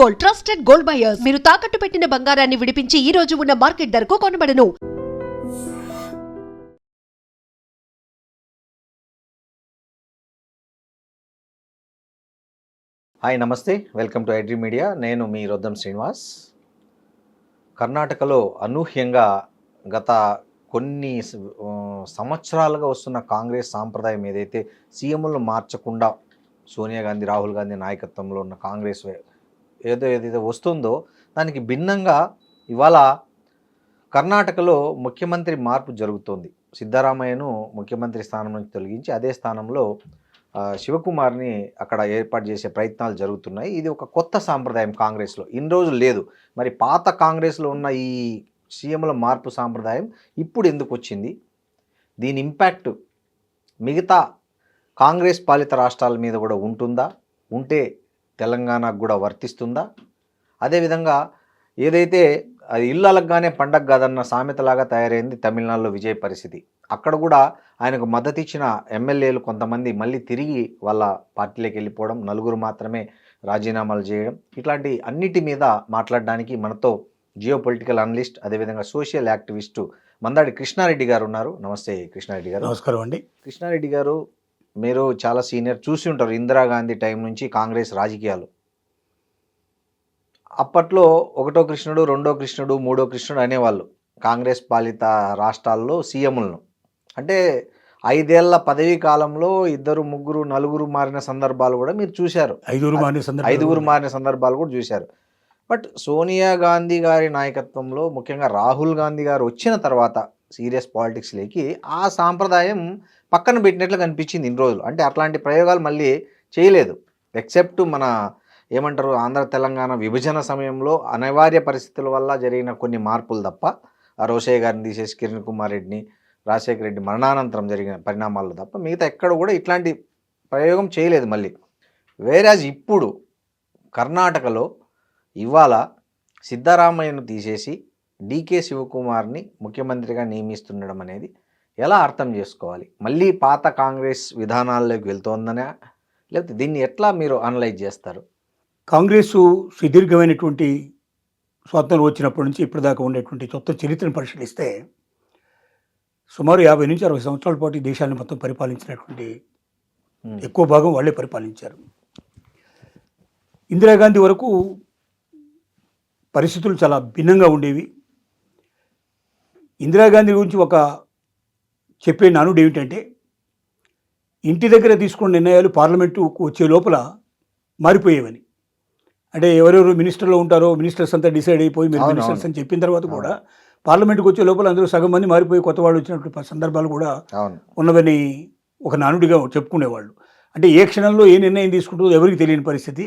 Gold, trusted gold buyers. మీరు తాకట్టు పెట్టిన బంగారాన్ని విడిపించి ఈ రోజు ఉన్న మార్కెట్ ధరకు కొనబడను. హాయ్ నమస్తే, వెల్కమ్ టు ఐడ్రీ మీడియా. నేను మీ రొద్దం శ్రీనివాస్. కర్ణాటకలో అనూహ్యంగా గత కొన్ని సంవత్సరాలుగా వస్తున్న కాంగ్రెస్ సాంప్రదాయం ఏదైతే సీఎంలను మార్చకుండా సోనియా గాంధీ, రాహుల్ గాంధీ నాయకత్వంలో ఉన్న కాంగ్రెస్ ఏదైతే వస్తుందో దానికి భిన్నంగా ఇవాళ కర్ణాటకలో ముఖ్యమంత్రి మార్పు జరుగుతోంది. సిద్ధరామయ్యను ముఖ్యమంత్రి స్థానం నుంచి తొలగించి అదే స్థానంలో శివకుమార్ని అక్కడ ఏర్పాటు చేసే ప్రయత్నాలు జరుగుతున్నాయి. ఇది ఒక కొత్త సాంప్రదాయం కాంగ్రెస్లో, ఇన్ని రోజులు లేదు. మరి పాత కాంగ్రెస్లో ఉన్న ఈ సీఎంల మార్పు సాంప్రదాయం ఇప్పుడు ఎందుకు వచ్చింది? దీని ఇంపాక్ట్ మిగతా కాంగ్రెస్ పాలిత రాష్ట్రాల మీద కూడా ఉంటుందా? ఉంటే తెలంగాణకు కూడా వర్తిస్తుందా? అదేవిధంగా ఏదైతే ఇల్లు అలగ్గానే పండగ కాదన్న సామెతలాగా తయారైంది తమిళనాడులో విజయ్ పరిస్థితి. అక్కడ కూడా ఆయనకు మద్దతు ఇచ్చిన ఎమ్మెల్యేలు కొంతమంది మళ్ళీ తిరిగి వాళ్ళ పార్టీలోకి వెళ్ళిపోవడం, నలుగురు మాత్రమే రాజీనామాలు చేయడం, ఇట్లాంటి అన్నిటి మీద మాట్లాడడానికి మనతో జియో పొలిటికల్ అనలిస్ట్, అదేవిధంగా సోషల్ యాక్టివిస్టు మందాడి కృష్ణారెడ్డి గారు ఉన్నారు. నమస్తే కృష్ణారెడ్డి గారు. నమస్కారం అండి. కృష్ణారెడ్డి గారు, మీరు చాలా సీనియర్, చూసి ఉంటారు ఇందిరాగాంధీ టైం నుంచి కాంగ్రెస్ రాజకీయాలు. అప్పట్లో ఒకటో కృష్ణుడు, రెండో కృష్ణుడు, మూడో కృష్ణుడు అనేవాళ్ళు కాంగ్రెస్ పాలిత రాష్ట్రాల్లో సీఎంలను. అంటే 5 ఏళ్ల పదవీ కాలంలో 2, 3, 4 మారిన సందర్భాలు కూడా మీరు చూశారు. 5 మారిన సందర్భాలు కూడా చూశారు. బట్ సోనియా గాంధీ గారి నాయకత్వంలో, ముఖ్యంగా రాహుల్ గాంధీ గారు వచ్చిన తర్వాత సీరియస్ పాలిటిక్స్లోకి ఆ సాంప్రదాయం పక్కన పెట్టినట్లు కనిపించింది ఇన్ని రోజులు. అంటే అట్లాంటి ప్రయోగాలు మళ్ళీ చేయలేదు. ఎక్సెప్ట్ మన ఏమంటారు, ఆంధ్ర తెలంగాణ విభజన సమయంలో అనివార్య పరిస్థితుల వల్ల జరిగిన కొన్ని మార్పులు తప్ప, ఆ రోషయ్య గారిని తీసేసి కిరణ్ కుమార్ రెడ్డిని, రాజశేఖర రెడ్డి మరణానంతరం జరిగిన పరిణామాలు తప్ప మిగతా ఎక్కడ కూడా ఇట్లాంటి ప్రయోగం చేయలేదు మళ్ళీ. వేరాజ్ ఇప్పుడు కర్ణాటకలో ఇవాళ సిద్ధరామయ్యను తీసేసి డీకే శివకుమార్ని ముఖ్యమంత్రిగా నియమిస్తుండడం అనేది ఎలా అర్థం చేసుకోవాలి? మళ్ళీ పాత కాంగ్రెస్ విధానాల్లోకి వెళ్తోందనే, లేకపోతే దీన్ని ఎట్లా మీరు అనలైజ్ చేస్తారు? కాంగ్రెస్ సుదీర్ఘమైనటువంటి స్వాతంత్రం వచ్చినప్పటి నుంచి ఇప్పటిదాకా ఉండేటువంటి కొత్త చరిత్రను పరిశీలిస్తే సుమారు 50 నుంచి 60 సంవత్సరాల పాటు ఈ దేశాన్ని మొత్తం పరిపాలించినటువంటి ఎక్కువ భాగం వాళ్ళే పరిపాలించారు. ఇందిరాగాంధీ వరకు పరిస్థితులు చాలా భిన్నంగా ఉండేవి. ఇందిరాగాంధీ గురించి ఒక చెప్పే నానుడు ఏమిటంటే, ఇంటి దగ్గర తీసుకున్న నిర్ణయాలు పార్లమెంటుకు వచ్చే లోపల మారిపోయేవని. అంటే ఎవరెవరు మినిస్టర్లో ఉంటారో మినిస్టర్స్ అంతా డిసైడ్ అయిపోయి మీరు మినిస్టర్స్ అని చెప్పిన తర్వాత కూడా పార్లమెంట్కి వచ్చే లోపల అందరూ సగం మంది మారిపోయి కొత్త వాళ్ళు వచ్చినటువంటి సందర్భాలు కూడా ఉన్నవని ఒక నానుడిగా చెప్పుకునేవాళ్ళు. అంటే ఏ క్షణంలో ఏ నిర్ణయం తీసుకుంటుందో ఎవరికి తెలియని పరిస్థితి,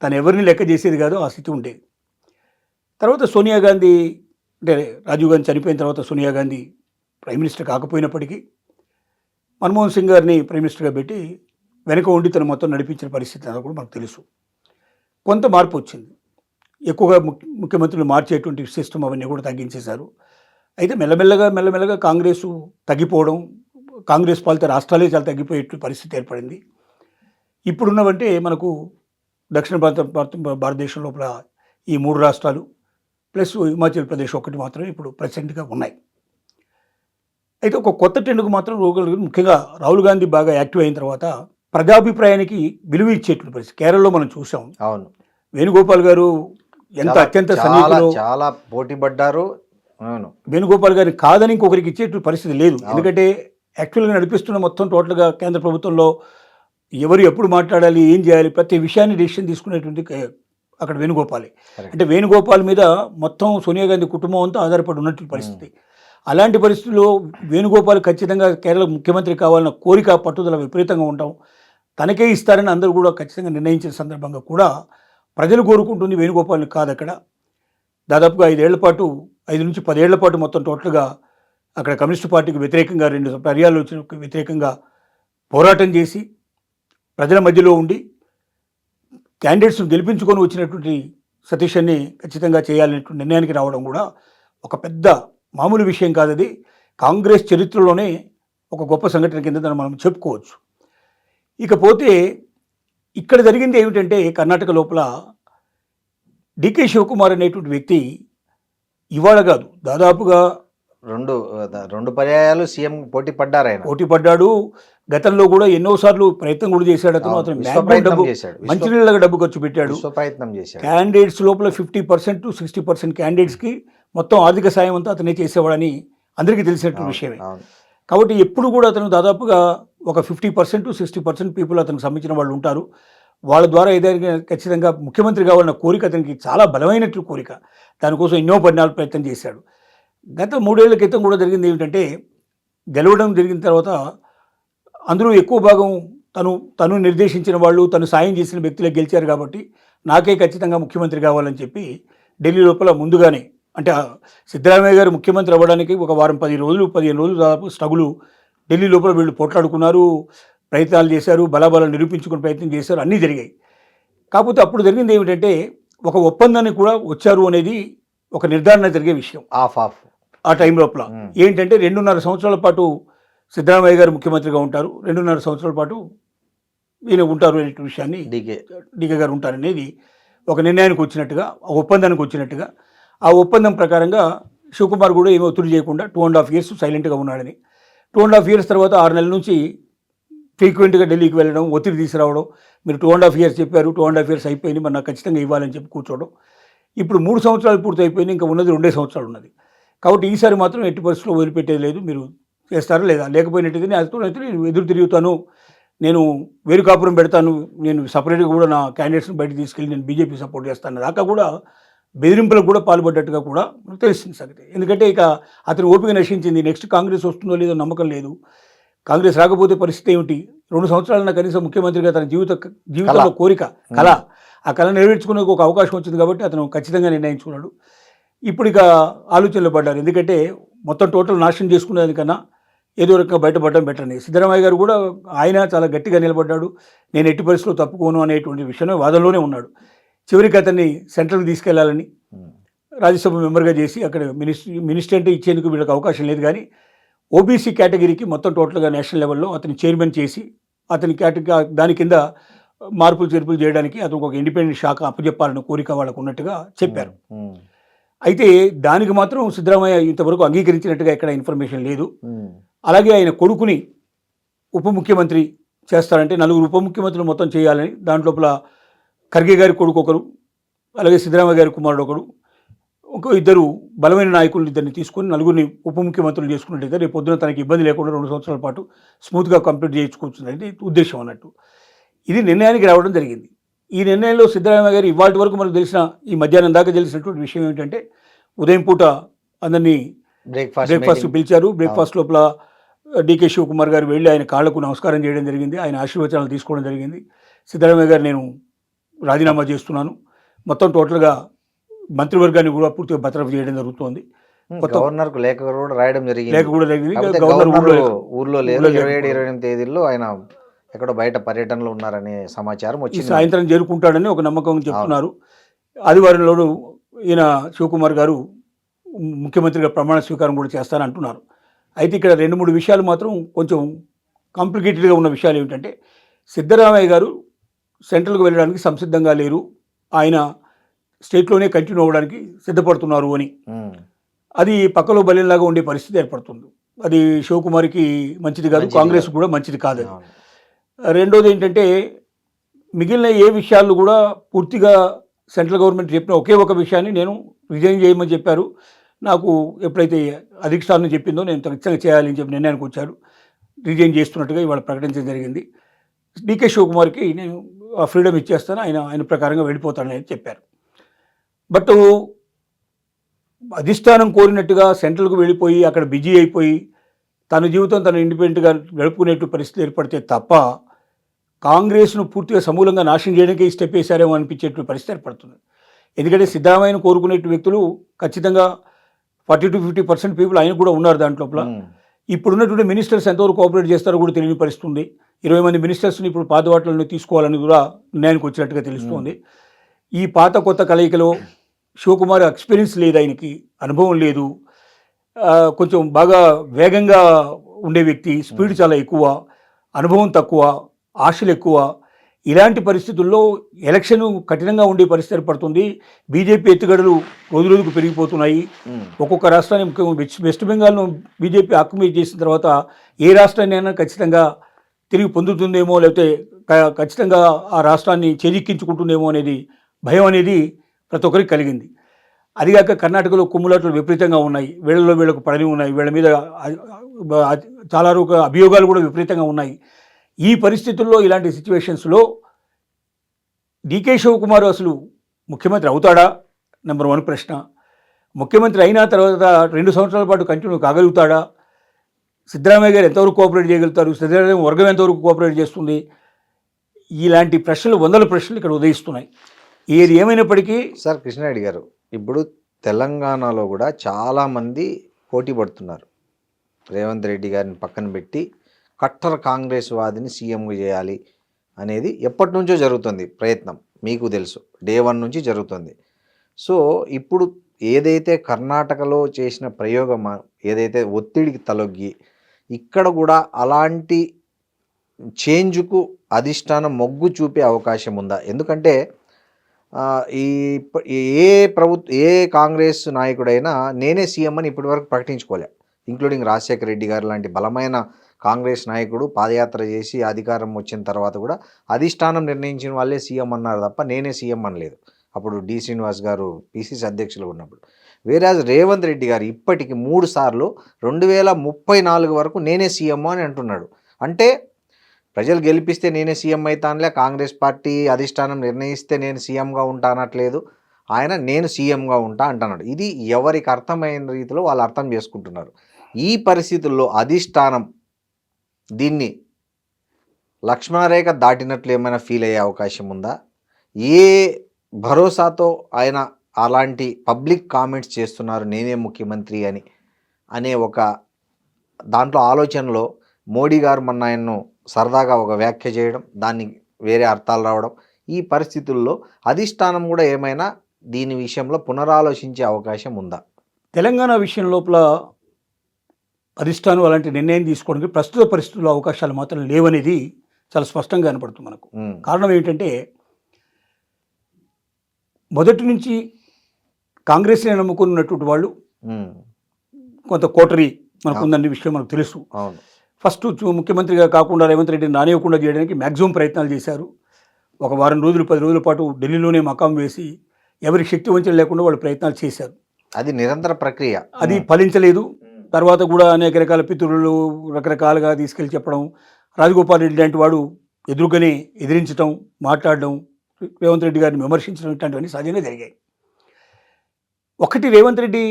తను ఎవరిని లెక్క చేసేది కాదో ఆ స్థితి ఉండేది. తర్వాత సోనియా గాంధీ, అంటే రాజీవ్ గాంధీ చనిపోయిన తర్వాత సోనియా గాంధీ ప్రైమ్ మినిస్టర్ కాకపోయినప్పటికీ మన్మోహన్ సింగ్ గారిని ప్రైమ్ మినిస్టర్గా పెట్టి వెనక ఉండి తను మొత్తం నడిపించిన పరిస్థితి అనేది కూడా మనకు తెలుసు. కొంత మార్పు వచ్చింది. ఎక్కువగా ముఖ్యమంత్రులు మార్చేటువంటి సిస్టమ్ అవన్నీ కూడా తగ్గించేశారు. అయితే మెల్లమెల్లగా కాంగ్రెస్ తగ్గిపోవడం, కాంగ్రెస్ పాలిత రాష్ట్రాలే చాలా తగ్గిపోయేటువంటి పరిస్థితి ఏర్పడింది. ఇప్పుడున్నవంటే మనకు దక్షిణ భారతదేశం లోపల ఈ 3 రాష్ట్రాలు ప్లస్ హిమాచల్ ప్రదేశ్ ఒకటి మాత్రమే ఇప్పుడు ప్రెసిడెంట్గా ఉన్నాయి. అయితే ఒక కొత్త ట్రెండ్కు మాత్రం ముఖ్యంగా రాహుల్ గాంధీ బాగా యాక్టివ్ అయిన తర్వాత ప్రజాభిప్రాయానికి విలువ ఇచ్చేటువంటి పరిస్థితి కేరళలో మనం చూసాం. అవును, వేణుగోపాల్ గారు ఎంత అత్యంత సన్నిహితులు, చాలా పోటీ పడ్డారు. అవును, వేణుగోపాల్ గారిని కాదని ఇంకొకరికి ఇచ్చేటువంటి పరిస్థితి లేదు. ఎందుకంటే యాక్చువల్గా నడిపిస్తున్న మొత్తం టోటల్గా కేంద్ర ప్రభుత్వంలో ఎవరు ఎప్పుడు మాట్లాడాలి, ఏం చేయాలి, ప్రతి విషయాన్ని డెసిషన్ తీసుకునేటువంటి అక్కడ వేణుగోపాలే. అంటే వేణుగోపాల్ మీద మొత్తం సోనియా గాంధీ కుటుంబం అంతా ఆధారపడి ఉన్నటువంటి పరిస్థితి. అలాంటి పరిస్థితుల్లో వేణుగోపాల్ ఖచ్చితంగా కేరళ ముఖ్యమంత్రి కావాలన్న కోరిక, పట్టుదల విపరీతంగా ఉంటాం. తనకే ఇస్తారని అందరూ కూడా ఖచ్చితంగా నిర్ణయించిన సందర్భంగా కూడా ప్రజలు కోరుకుంటుంది వేణుగోపాల్ని కాదు. అక్కడ దాదాపుగా 5 ఏళ్ల పాటు, 5 నుంచి 10 ఏళ్ల పాటు మొత్తం టోటల్గా అక్కడ కమ్యూనిస్టు పార్టీకి వ్యతిరేకంగా 2 పర్యాలు వచ్చిన వ్యతిరేకంగా పోరాటం చేసి ప్రజల మధ్యలో ఉండి క్యాండిడేట్స్ను గెలిపించుకొని వచ్చినటువంటి సతీషన్ని ఖచ్చితంగా చేయాలనేటువంటి నిర్ణయానికి రావడం కూడా ఒక పెద్ద మామూలు విషయం కాదు. అది కాంగ్రెస్ చరిత్రలోనే ఒక గొప్ప సంఘటన కింద దాన్ని మనం చెప్పుకోవచ్చు. ఇకపోతే ఇక్కడ జరిగింది ఏమిటంటే, కర్ణాటక లోపల డికే శివకుమార్ అనేటువంటి వ్యక్తి ఇవాళ కాదు, దాదాపుగా రెండు పర్యాయాలు సీఎం పోటీ పడ్డారు ఆయన. పోటీ పడ్డాడు. గతంలో కూడా ఎన్నోసార్లు ప్రయత్నం కూడా చేశాడు. అతను విశ్వ maximum ప్రయత్నం డబ్బు చేశాడు. మంచినీళ్ళగా డబ్బు ఖర్చు పెట్టాడు. ప్రయత్నం చేశాడు. క్యాండిడేట్స్ లోపల 50% to 60% క్యాండిడేట్స్కి మొత్తం ఆర్థిక సాయం అంతా అతనే చేసేవాడని అందరికీ తెలిసినటువంటి విషయమే. అవును. కాబట్టి ఎప్పుడు కూడా అతను దాదాపుగా ఒక 50% to 60% పీపుల్ అతనికి సంబంధించిన వాళ్ళు ఉంటారు. వాళ్ళ ద్వారా ఏదైనా ఖచ్చితంగా ముఖ్యమంత్రి కావాలన్న కోరిక అతనికి చాలా బలమైనట్టు కోరిక. దానికోసం ఎన్నో పరిణామాలు ప్రయత్నం చేశాడు. గత 3 ఏళ్ల క్రితం కూడా జరిగింది ఏమిటంటే, గెలవడం జరిగిన తర్వాత అందులో ఎక్కువ భాగం తను నిర్దేశించిన వాళ్ళు, తను సాయం చేసిన వ్యక్తులే గెలిచారు కాబట్టి నాకే ఖచ్చితంగా ముఖ్యమంత్రి కావాలని చెప్పి ఢిల్లీ లోపల ముందుగానే, అంటే సిద్ధరామయ్య గారు ముఖ్యమంత్రి అవ్వడానికి ఒక వారం 15 రోజులు దాదాపు స్ట్రగులు ఢిల్లీ లోపల వీళ్ళు పోట్లాడుకున్నారు, ప్రయత్నాలు చేశారు, బలాబలం నిరూపించుకునే ప్రయత్నం చేశారు, అన్నీ జరిగాయి. కాకపోతే అప్పుడు జరిగింది ఏమిటంటే, ఒక ఒప్పందానికి కూడా వచ్చారు అనేది ఒక నిర్ధారణ జరిగే విషయం. ఆ టైం లోపల ఏంటంటే 2.5 సంవత్సరాల పాటు సిద్ధరామయ్య గారు ముఖ్యమంత్రిగా ఉంటారు, 2.5 సంవత్సరాల పాటు ఈయన ఉంటారు అనే విషయాన్ని, డీకే గారు ఉంటారనేది ఒక నిర్ణయానికి వచ్చినట్టుగా, ఒక ఒప్పందానికి వచ్చినట్టుగా. ఆ ఒప్పందం ప్రకారంగా శివకుమార్ కూడా ఏమీ ఒత్తిడి చేయకుండా 2.5 years సైలెంట్గా ఉన్నాడని, 2.5 years తర్వాత 6 నెలల నుంచి ఫ్రీక్వెంట్గా ఢిల్లీకి వెళ్ళడం, ఒత్తిడి తీసుకురావడం, మీరు 2.5 years చెప్పారు, 2.5 years అయిపోయింది, మరి నాకు ఖచ్చితంగా ఇవ్వాలని చెప్పి కూర్చోవడం. ఇప్పుడు 3 సంవత్సరాలు పూర్తి అయిపోయింది, ఇంకా ఉన్నది 2 సంవత్సరాలు ఉన్నది. కాబట్టి ఈసారి మాత్రం ఎట్టి పరిస్థితుల్లో వదిలిపెట్టేది లేదు, మీరు చేస్తారా లేదా, లేకపోయినట్టయితే నేను ఎదురు తిరుగుతాను, నేను వేరు కాపురం పెడతాను, నేను సపరేట్గా కూడా నా క్యాండిడేట్స్ని బయటకు తీసుకెళ్ళి నేను బీజేపీ సపోర్ట్ చేస్తాను దాకా కూడా బెదిరింపులకు కూడా పాల్పడ్డట్టుగా కూడా మనకు తెలిసింది సంగతి. ఎందుకంటే ఇక అతను ఓపిక నశించింది. నెక్స్ట్ కాంగ్రెస్ వస్తుందో లేదో నమ్మకం లేదు. కాంగ్రెస్ రాకపోతే పరిస్థితి ఏమిటి? 2 సంవత్సరాలన్న కనీసం ముఖ్యమంత్రిగా తన జీవితంలో కోరిక, కళ, ఆ కళ నెరవేర్చుకునే ఒక అవకాశం వచ్చింది కాబట్టి అతను ఖచ్చితంగా నిర్ణయించుకున్నాడు. ఇప్పుడు ఇక ఆలోచనలు పడ్డారు. ఎందుకంటే మొత్తం టోటల్ నాశనం చేసుకునేదానికన్నా ఏదో రకంగా బయటపడడం బెటర్ అని. సిద్ధరామయ్య గారు కూడా ఆయన చాలా గట్టిగా నిలబడ్డాడు, నేను ఎట్టి పరిస్థితుల్లో తప్పుకోను అనేటువంటి విషయంలో వాదనలోనే ఉన్నాడు. చివరికి అతన్ని సెంట్రల్కి తీసుకెళ్లాలని రాజ్యసభ మెంబర్గా చేసి అక్కడ మినిస్టర్ అంటే ఇచ్చేందుకు వీళ్ళకి అవకాశం లేదు, కానీ ఓబీసీ కేటగిరీకి మొత్తం టోటల్గా నేషనల్ లెవెల్లో అతని చైర్మన్ చేసి అతని దాని కింద మార్పులు చేర్పులు చేయడానికి అతనికి ఒక ఇండిపెండెంట్ శాఖ అప్పచెప్పాలన్న కోరిక వాళ్ళకు ఉన్నట్టుగా చెప్పారు. అయితే దానికి మాత్రం సిద్ధరామయ్య ఇంతవరకు అంగీకరించినట్టుగా ఎక్కడ ఇన్ఫర్మేషన్ లేదు. అలాగే ఆయన కొడుకుని ఉప ముఖ్యమంత్రి చేస్తారంటే 4 ఉప ముఖ్యమంత్రులు మొత్తం చేయాలని, దాంట్లోపల ఖర్గే గారి కొడుకు ఒకరు, అలాగే సిద్ధరామయ్య గారి కుమారుడు ఒకడు, ఇద్దరు బలమైన నాయకులను ఇద్దరిని తీసుకొని 4 ఉప ముఖ్యమంత్రులు చేసుకున్నట్టయితే రేపు పొద్దున తనకి ఇబ్బంది లేకుండా 2 సంవత్సరాల పాటు స్మూత్గా కంప్లీట్ చేయించుకోవచ్చునది ఉద్దేశం అన్నట్టు. ఇది నిర్ణయానికి రావడం జరిగింది. ఈ నిర్ణయంలో సిద్ధరామయ్య గారు ఇవాటి వరకు మనకు తెలిసిన, ఈ మధ్యాహ్నం దాకా తెలిసినటువంటి విషయం ఏమిటంటే, ఉదయం పూట అందరినీ బ్రేక్ఫాస్ట్ పిలిచారు. బ్రేక్ఫాస్ట్ లోపల డీకే శివకుమార్ గారు వెళ్ళి ఆయన కాళ్లకు నమస్కారం చేయడం జరిగింది, ఆయన ఆశీర్వచనాలు తీసుకోవడం జరిగింది. సిద్ధరామయ్య గారు నేను రాజీనామా చేస్తున్నాను, మొత్తం టోటల్గా మంత్రివర్గాన్ని కూడా పూర్తిగా బతరఫ్ చేయడం జరుగుతోంది, గవర్నర్కు లేఖ కూడా రాయడం జరిగింది. గవర్నర్ ఊర్లో లేదు, 27-28 తేదీల్లో ఆయన ఎక్కడో బయట పర్యటనలో ఉన్నారనే సమాచారం వచ్చింది. సాయంత్రం చేరుకుంటాడని ఒక నమ్మకం చెప్తున్నారు. ఆదివారంలో ఈయన శివకుమార్ గారు ముఖ్యమంత్రిగా ప్రమాణ స్వీకారం కూడా చేస్తారంటున్నారు. అయితే ఇక్కడ 2-3 విషయాలు మాత్రం కొంచెం కాంప్లికేటెడ్గా ఉన్న విషయాలు ఏమిటంటే, సిద్ధరామయ్య గారు సెంట్రల్కి వెళ్ళడానికి సంసిద్ధంగా లేరు, ఆయన స్టేట్లోనే కంటిన్యూ అవ్వడానికి సిద్ధపడుతున్నారు అని, అది పక్కలో బలిలాగా ఉండే పరిస్థితి ఏర్పడుతుంది. అది శివకుమార్కి మంచిది కాదు, కాంగ్రెస్ కూడా మంచిది కాదు. రెండోది ఏంటంటే, మిగిలిన ఏ విషయాలు కూడా పూర్తిగా సెంట్రల్ గవర్నమెంట్ చెప్పిన ఒకే ఒక విషయాన్ని నేను రిజైన్ చేయమని చెప్పారు, నాకు ఎప్పుడైతే అధిష్టానం చెప్పిందో నేను ఖచ్చితంగా చేయాలని చెప్పి నిర్ణయానికి వచ్చారు, రిజైన్ చేస్తున్నట్టుగా ఇవాళ ప్రకటించడం జరిగింది. డీకే శివకుమార్కి నేను ఆ ఫ్రీడమ్ ఇచ్చేస్తాను, ఆయన ప్రకారంగా వెళ్ళిపోతానని చెప్పారు. బట్ అధిష్టానం కోరినట్టుగా సెంట్రల్కు వెళ్ళిపోయి అక్కడ బిజీ అయిపోయి తన జీవితం తను ఇండిపెండెంట్గా గడుపుకునేట్టు పరిస్థితి ఏర్పడితే తప్ప కాంగ్రెస్ను పూర్తిగా సమూలంగా నాశనం చేయడానికి స్టెప్ వేశారేమో అనిపించేటువంటి పరిస్థితి ఏర్పడుతుంది. ఎందుకంటే సిద్ధరామయ్యను కోరుకునే వ్యక్తులు ఖచ్చితంగా 40 to 50% పీపుల్ ఆయన కూడా ఉన్నారు దాంట్లోపల. ఇప్పుడున్నటువంటి మినిస్టర్స్ ఎంతవరకు కోఆపరేట్ చేస్తారో కూడా తెలియని పరిస్థితి ఉంది. 20 మంది మినిస్టర్స్ని ఇప్పుడు పాత వాటిలను తీసుకోవాలని కూడా నిర్ణయానికి వచ్చినట్టుగా తెలుస్తుంది. ఈ పాత కొత్త కలయికలో శివకుమార్ ఎక్స్పీరియన్స్ లేదు, ఆయనకి అనుభవం లేదు, కొంచెం బాగా వేగంగా ఉండే వ్యక్తి, స్పీడ్ చాలా ఎక్కువ, అనుభవం తక్కువ, ఆశలు ఎక్కువ. ఇలాంటి పరిస్థితుల్లో ఎలక్షన్ కఠినంగా ఉండే పరిస్థితి ఏర్పడుతుంది. బీజేపీ ఎత్తుగడలు రోజు రోజుకు పెరిగిపోతున్నాయి. ఒక్కొక్క రాష్ట్రాన్ని ముఖ్యంగా వెస్ట్ బెంగాల్ను బీజేపీ ఆక్యుపై చేసిన తర్వాత ఏ రాష్ట్రాన్ని అయినా ఖచ్చితంగా తిరిగి పొందుతుందేమో, లేకపోతే ఖచ్చితంగా ఆ రాష్ట్రాన్ని చేజిక్కించుకుంటుందేమో అనేది భయం అనేది ప్రతి ఒక్కరికి కలిగింది. అదిగాక కర్ణాటకలో కుమ్ములాటలు విపరీతంగా ఉన్నాయి. వీళ్ళకు పడని ఉన్నాయి. వీళ్ళ మీద చాలా అభియోగాలు కూడా విపరీతంగా ఉన్నాయి. ఈ పరిస్థితుల్లో ఇలాంటి సిచ్యువేషన్స్లో డీకే శివకుమార్ అసలు ముఖ్యమంత్రి అవుతాడా? నెంబర్ 1 ప్రశ్న. ముఖ్యమంత్రి అయిన తర్వాత 2 సంవత్సరాల పాటు కంటిన్యూ కాగలుగుతాడా? సిద్ధరామయ్య గారు ఎంతవరకు కోఆపరేట్ చేయగలుగుతారు? సిద్ధరామయ్య వర్గం ఎంతవరకు కోఆపరేట్ చేస్తుంది? ఇలాంటి ప్రశ్నలు, వందల ప్రశ్నలు ఇక్కడ ఉదయిస్తున్నాయి. ఏది ఏమైనప్పటికీ సార్ కృష్ణారెడ్డి గారు, ఇప్పుడు తెలంగాణలో కూడా చాలామంది పోటీ పడుతున్నారు. రేవంత్ రెడ్డి గారిని పక్కన పెట్టి కట్టర్ కాంగ్రెస్ వాదిని సీఎంగా చేయాలి అనేది ఎప్పటి నుంచో జరుగుతుంది ప్రయత్నం, మీకు తెలుసు, డే 1 నుంచి జరుగుతుంది. సో ఇప్పుడు ఏదైతే కర్ణాటకలో చేసిన ప్రయోగం, ఏదైతే ఒత్తిడికి తలొగ్గి ఇక్కడ కూడా అలాంటి చేంజ్కు అధిష్టానం మొగ్గు చూపే అవకాశం ఉందా? ఎందుకంటే ఏ కాంగ్రెస్ నాయకుడైనా నేనే సీఎం అని ఇప్పటివరకు ప్రకటించుకోలే, ఇంక్లూడింగ్ రాజశేఖర రెడ్డి గారు లాంటి బలమైన కాంగ్రెస్ నాయకుడు పాదయాత్ర చేసి అధికారం వచ్చిన తర్వాత కూడా అధిష్టానం నిర్ణయించిన వాళ్ళే సీఎం అన్నారు తప్ప నేనే సీఎం అనలేదు. అప్పుడు డి శ్రీనివాస్ గారు పిసిసి అధ్యక్షులు ఉన్నప్పుడు. వేరాజ్ రేవంత్ రెడ్డి గారు ఇప్పటికి 3 సార్లు 2034 వరకు నేనే సీఎం అని అంటున్నాడు. అంటే ప్రజలు గెలిపిస్తే నేనే సీఎం అవుతానులే, కాంగ్రెస్ పార్టీ అధిష్టానం నిర్ణయిస్తే నేను సీఎంగా ఉంటా అనట్లేదు, ఆయన నేను సీఎంగా ఉంటా అంటున్నాడు. ఇది ఎవరికి అర్థమైన రీతిలో వాళ్ళు అర్థం చేసుకుంటున్నారు. ఈ పరిస్థితుల్లో అధిష్టానం దీన్ని లక్ష్మణరేఖ దాటినట్లు ఏమైనా ఫీల్ అయ్యే అవకాశం ఉందా? ఏ భరోసాతో ఆయన అలాంటి పబ్లిక్ కామెంట్స్ చేస్తున్నారు నేనే ముఖ్యమంత్రి అని అనే ఒక దాంట్లో ఆలోచనలో మోడీ గారు మొన్న ఆయన్ను సరదాగా ఒక వ్యాఖ్య చేయడం, దాన్ని వేరే అర్థాలు రావడం, ఈ పరిస్థితుల్లో అధిష్టానం కూడా ఏమైనా దీని విషయంలో పునరాలోచించే అవకాశం ఉందా? తెలంగాణ విషయం లోపల అధిష్టానం అలాంటి నిర్ణయం తీసుకోవడానికి ప్రస్తుత పరిస్థితుల్లో అవకాశాలు మాత్రం లేవనేది చాలా స్పష్టంగా కనపడుతుంది మనకు. కారణం ఏంటంటే మొదటి నుంచి కాంగ్రెస్ని నమ్ముకున్నటువంటి వాళ్ళు కొంత కోటరీ మనకు ఉందనే విషయం మనకు తెలుసు. ఫస్ట్ ముఖ్యమంత్రిగా కాకుండా రేవంత్ రెడ్డిని రానివ్వకుండా చేయడానికి మ్యాక్సిమం ప్రయత్నాలు చేశారు. ఒక వారం రోజులు 10 రోజుల పాటు ఢిల్లీలోనే మకాం వేసి ఎవరి శక్తి వంచన లేకుండా వాళ్ళు ప్రయత్నాలు చేశారు. అది నిరంతర ప్రక్రియ, అది ఫలించలేదు. తర్వాత కూడా అనేక రకాల పితృలు రకరకాలుగా తీసుకెళ్ళి చెప్పడం, రాజగోపాల్ రెడ్డి లాంటి వాడు ఎదురుగానే ఎదిరించడం, మాట్లాడడం, రేవంత్ రెడ్డి గారిని విమర్శించడం, ఇట్లాంటివన్నీ సహజంగా జరిగాయి. ఒకటి రేవంత్ రెడ్డి